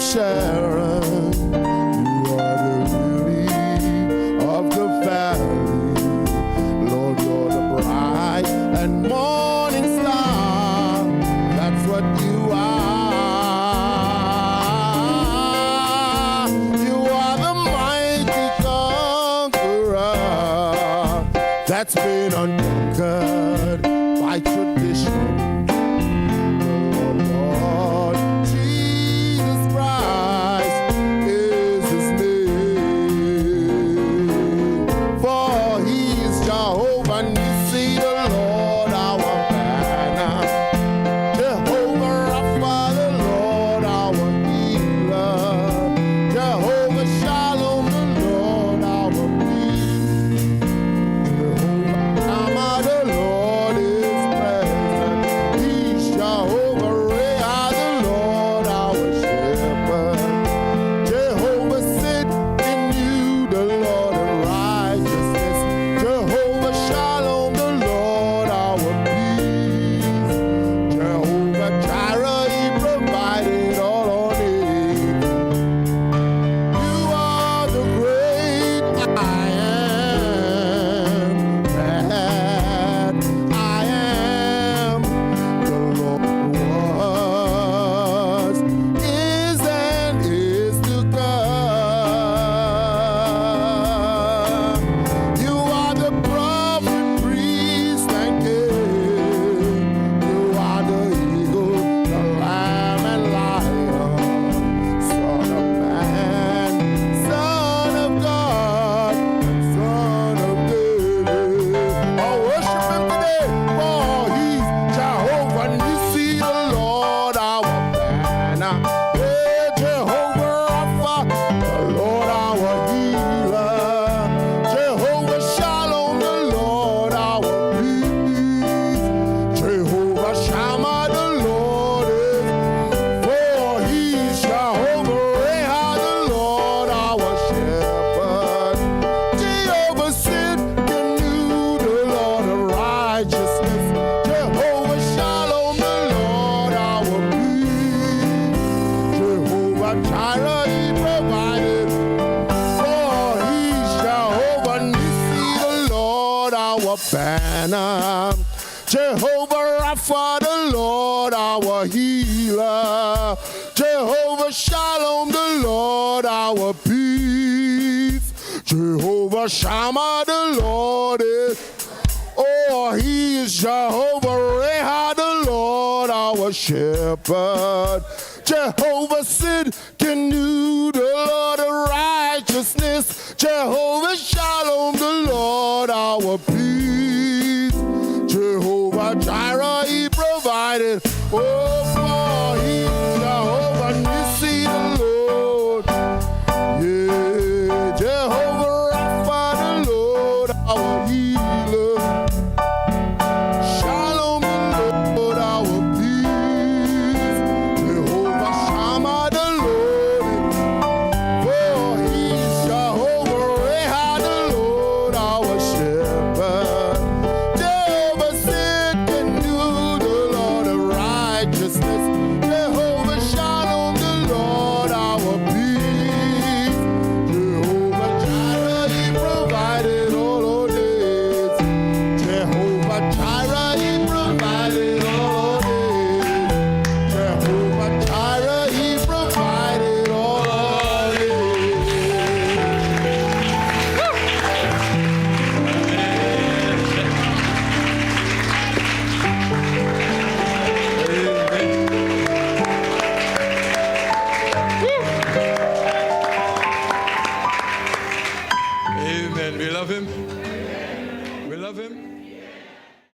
of Sharon, you are the lily of the valley. Lord, you're the bright and morning star. That's what you are. You are the mighty conqueror that's been unconquered by tradition. Lord Jesus Christ is his name. For he is Jehovah Nissi, the Lord our banner. Jehovah Rapha, the Lord our healer. Jehovah Shalom, the Lord our peace. Jehovah Shammah, the Lord is present. He's Jehovah Ra'ah, the Lord our shepherd. Jehovah Tsidkenu, the Lord of righteousness. Jehovah Shalom, the Lord our peace. Jehovah Jireh, he provided all our needs. You are the great I am, that I am. The Lord was, is, and is to come. You are the prophet, priest, and king. You are the eagle, the lamb, and lion. Son of man, Son of God, and Son of David. Oh, worship him today, for he's Jehovah Nissi, the Lord our banner. Hey, Jehovah Rapha, the Lord our healer. Jehovah Shalom, the Lord our peace. Jehovah Shammah, the Lord is, for he's Jehovah Ra'ah, the Lord our shepherd. Jehovah Tsidkenu, the Lord of righteousness. Jehovah Shalom, the Lord our peace. Jehovah Jireh, he provided, for he's Jehovah Nissi, the Lord our banner. Jehovah Rapha, the Lord our healer. Jehovah Shalom, the Lord our peace. Jehovah Shammah, the Lord is, oh, he is Jehovah Ra'ah, the Lord our shepherd. Jehovah Tsidkenu, the Lord of righteousness. Jehovah Shalom, the Lord our peace. Jehovah Jireh, he provided, oh, for he is Jehovah Nissi, the Lord. Yeah, Jehovah Rapha, the Lord our healer. Shalom, the Lord our peace. Jehovah Shammah, the Lord, for he is Jehovah Ra'ah, the Lord our shepherd. Jehovah Tsidkenu, the Lord of righteousness. Jehovah Shalom, the Lord our peace. Jehovah Jireh, he provided all our needs. Jehovah Jireh, he provided all our needs. Jehovah Jireh, he provided all our needs. Amen. We love him. We love him.